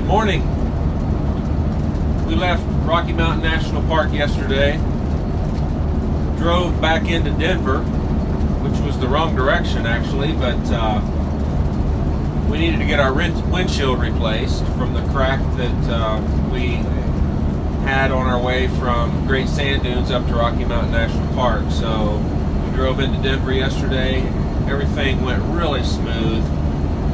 Morning. We left Rocky Mountain National Park yesterday, drove back into Denver, which was the wrong direction actually, but we needed to get our windshield replaced from the crack that we had on our way from Great Sand Dunes up to Rocky Mountain National Park. So we drove into Denver yesterday. Everything went really smooth.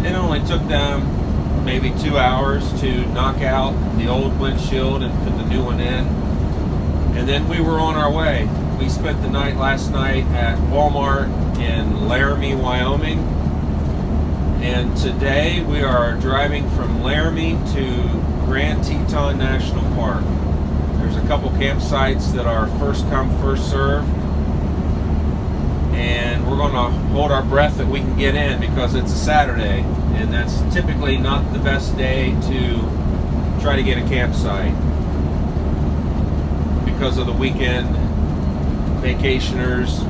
It only took them maybe 2 hours to knock out the old windshield and put the new one in. And then we were on our way. We spent the night last night at Walmart in Laramie, Wyoming. And today we are driving from Laramie to Grand Teton National Park. There's a couple campsites that are first come, first served. And we're going to hold our breath that we can get in because it's a Saturday, and that's typically not the best day to try to get a campsite because of the weekend vacationers,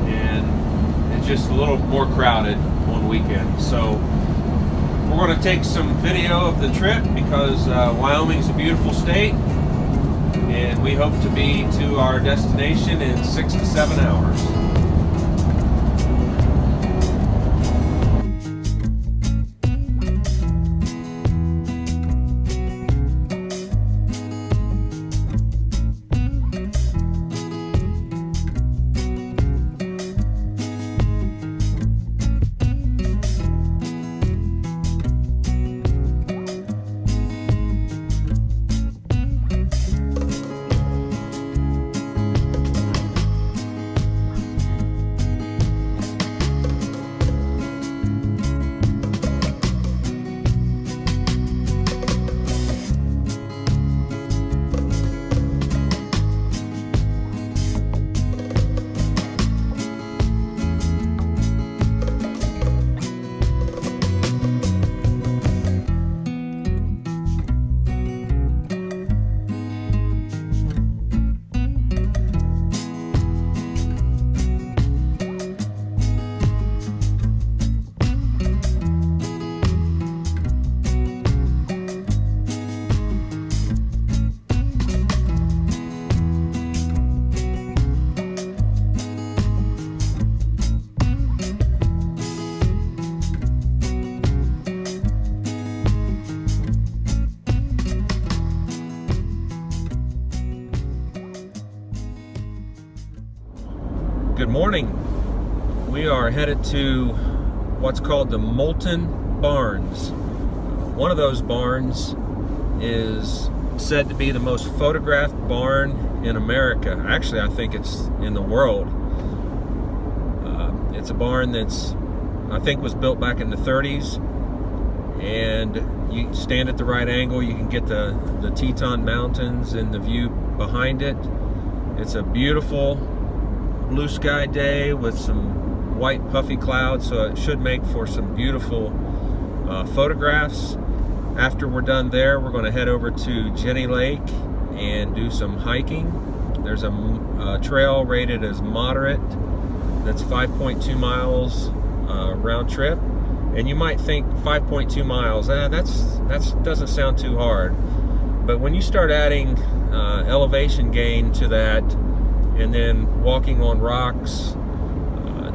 and it's just a little more crowded on weekend. So we're going to take some video of the trip because Wyoming's a beautiful state, and we hope to be to our destination in 6 to 7 hours. Good morning. We are headed to what's called the Molten Barns. One of those barns is said to be the most photographed barn in America. Actually, I think it's in the world. It's a barn that's, I think, was built back in the 30s, and you stand at the right angle, you can get the Teton Mountains and the view behind it. It's a beautiful blue sky day with some white puffy clouds, so it should make for some beautiful photographs. After we're done there, we're going to head over to Jenny Lake and do some hiking. There's a trail rated as moderate that's 5.2 miles round trip, and you might think 5.2 miles, that doesn't sound too hard, but when you start adding elevation gain to that, and then walking on rocks,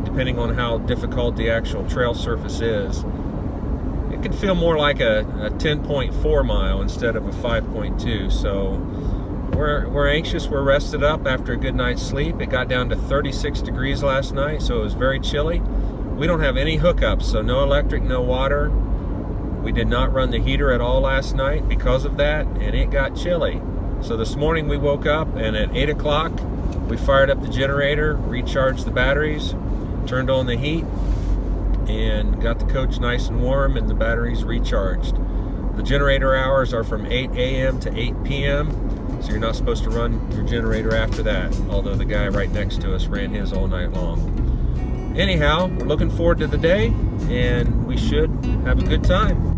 depending on how difficult the actual trail surface is, it can feel more like a 10.4 mile instead of a 5.2. So we're anxious, we're rested up after a good night's sleep. It got down to 36 degrees last night, so it was very chilly. We don't have any hookups, so no electric, no water. We did not run the heater at all last night because of that, and it got chilly. So this morning we woke up, and at 8 o'clock, we fired up the generator, recharged the batteries, turned on the heat, and got the coach nice and warm and the batteries recharged. The generator hours are from 8 a.m. to 8 p.m., so you're not supposed to run your generator after that, although the guy right next to us ran his all night long. Anyhow, we're looking forward to the day, and we should have a good time.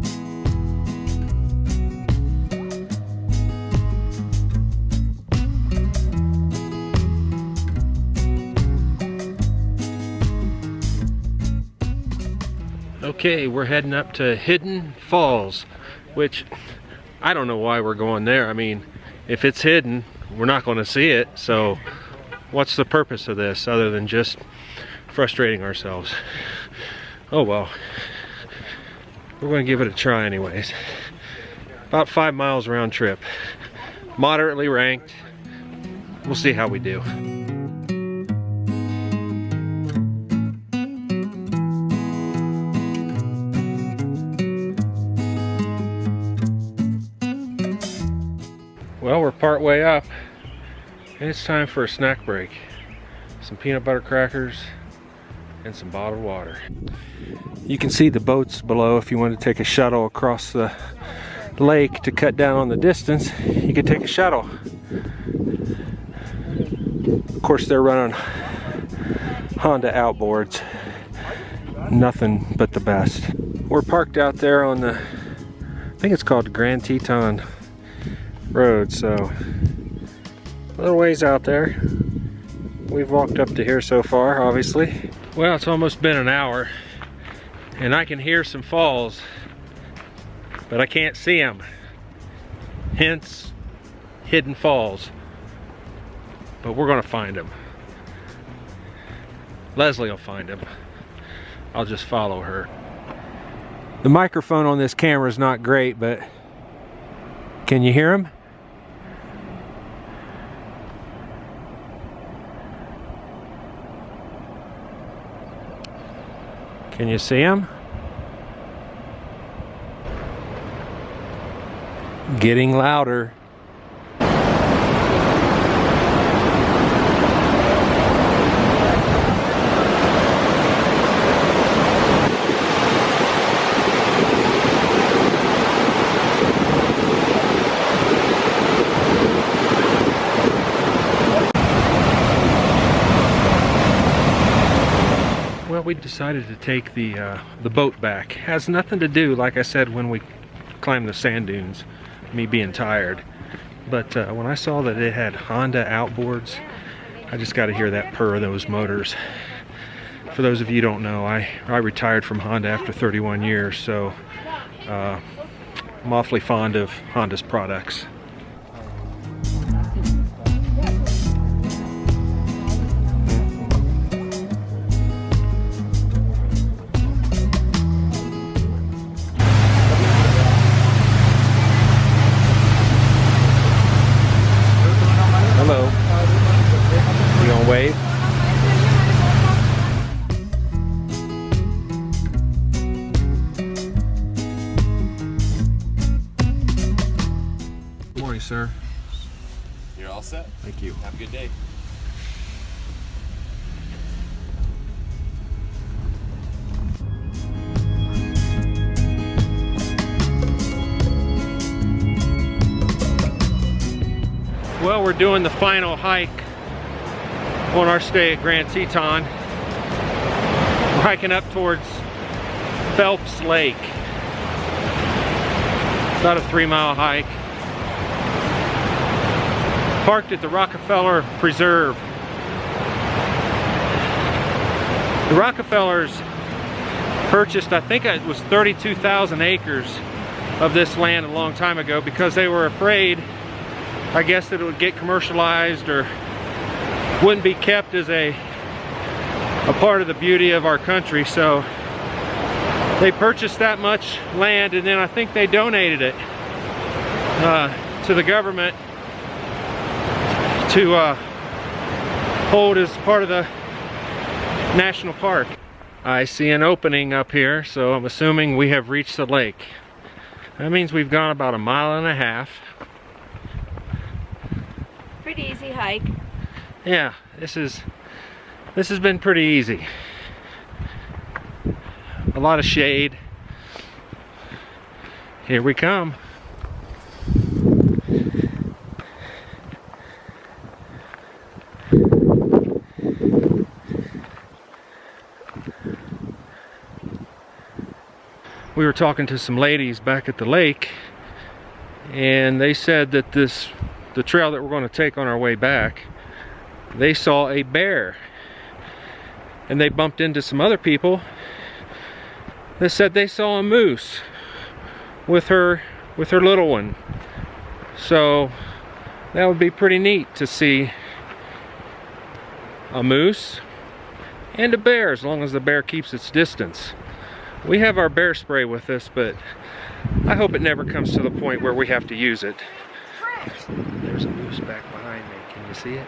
Okay, we're heading up to Hidden Falls, which I don't know why we're going there. I mean, if it's hidden, we're not going to see it, so what's the purpose of this other than just frustrating ourselves? Oh well, we're going to give it a try anyways. About 5 miles round trip, moderately ranked. We'll see how we do. Well, we're part way up and it's time for a snack break. Some peanut butter crackers and some bottled water. You can see the boats below. If you want to take a shuttle across the lake to cut down on the distance, you could take a shuttle. Of course, they're running Honda outboards. Nothing but the best. We're parked out there on the, I think it's called Grand Teton Road, so a little ways out there. We've walked up to here so far, obviously. Well, it's almost been an hour and I can hear some falls, but I can't see them. Hence, Hidden Falls. But we're gonna find them. Leslie will find them. I'll just follow her. The microphone on this camera is not great, but can you hear him? Can you see him? Getting louder. We decided to take the boat back. Has nothing to do, like I said, when we climbed the sand dunes, me being tired. But when I saw that it had Honda outboards, I just got to hear that purr of those motors. For those of you who don't know, I retired from Honda after 31 years, so I'm awfully fond of Honda's products. Wave. Good morning, sir. You're all set. Thank you. Have a good day. Well, we're doing the final hike on our stay at Grand Teton. We're hiking up towards Phelps Lake. About a 3-mile hike. Parked at the Rockefeller Preserve. The Rockefellers purchased, I think it was 32,000 acres of this land a long time ago because they were afraid, I guess, that it would get commercialized or wouldn't be kept as a part of the beauty of our country. So they purchased that much land and then I think they donated it to the government to hold as part of the national park. I see an opening up here, so I'm assuming we have reached the lake. That means we've gone about 1.5 miles. Pretty easy hike. Yeah, this has been pretty easy. A lot of shade. Here we come. We were talking to some ladies back at the lake, and they said that the trail that we're going to take on our way back, they saw a bear, and they bumped into some other people that said they saw a moose with her little one. So that would be pretty neat to see a moose and a bear, as long as the bear keeps its distance. We have our bear spray with us, but I hope it never comes to the point where we have to use it. There's a moose back behind me. Can you see it?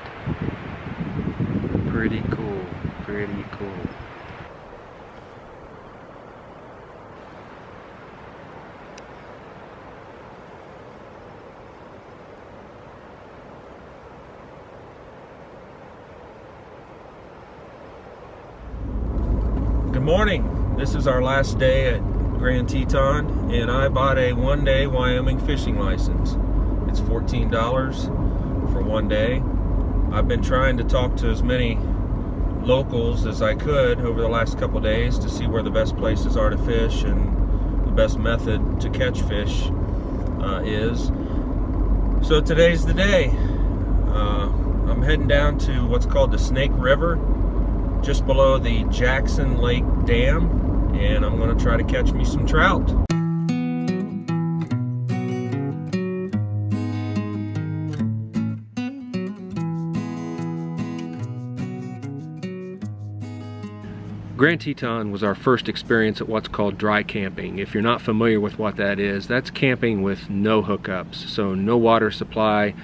Pretty cool. Pretty cool. Good morning. This is our last day at Grand Teton, and I bought a one-day Wyoming fishing license. It's $14 for one day. I've been trying to talk to as many locals as I could over the last couple days to see where the best places are to fish and the best method to catch fish is. So today's the day. I'm heading down to what's called the Snake River, just below the Jackson Lake Dam, and I'm going to try to catch me some trout. Grand Teton was our first experience at what's called dry camping. If you're not familiar with what that is, that's camping with no hookups, so no water supply,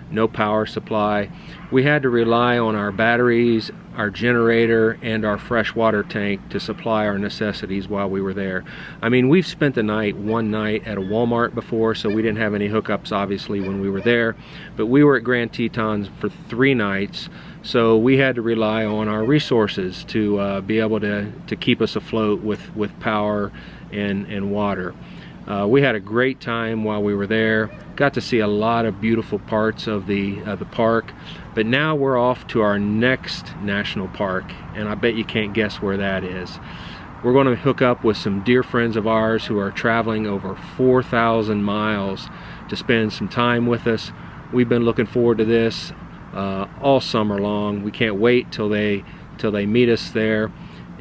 no power supply. We had to rely on our batteries, our generator, and our fresh water tank to supply our necessities while we were there. I mean, we've spent the night one night at a Walmart before, so we didn't have any hookups obviously when we were there, but we were at Grand Teton for 3 nights, so we had to rely on our resources to be able to keep us afloat with power and water. We had a great time while we were there. Got to see a lot of beautiful parts of the park, but now we're off to our next national park, and I bet you can't guess where that is. We're going to hook up with some dear friends of ours who are traveling over 4,000 miles to spend some time with us. We've been looking forward to this all summer long. We can't wait till they meet us there,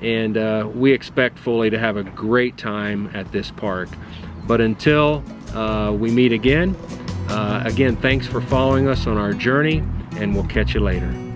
and we expect fully to have a great time at this park. But until we meet again, thanks for following us on our journey, and we'll catch you later.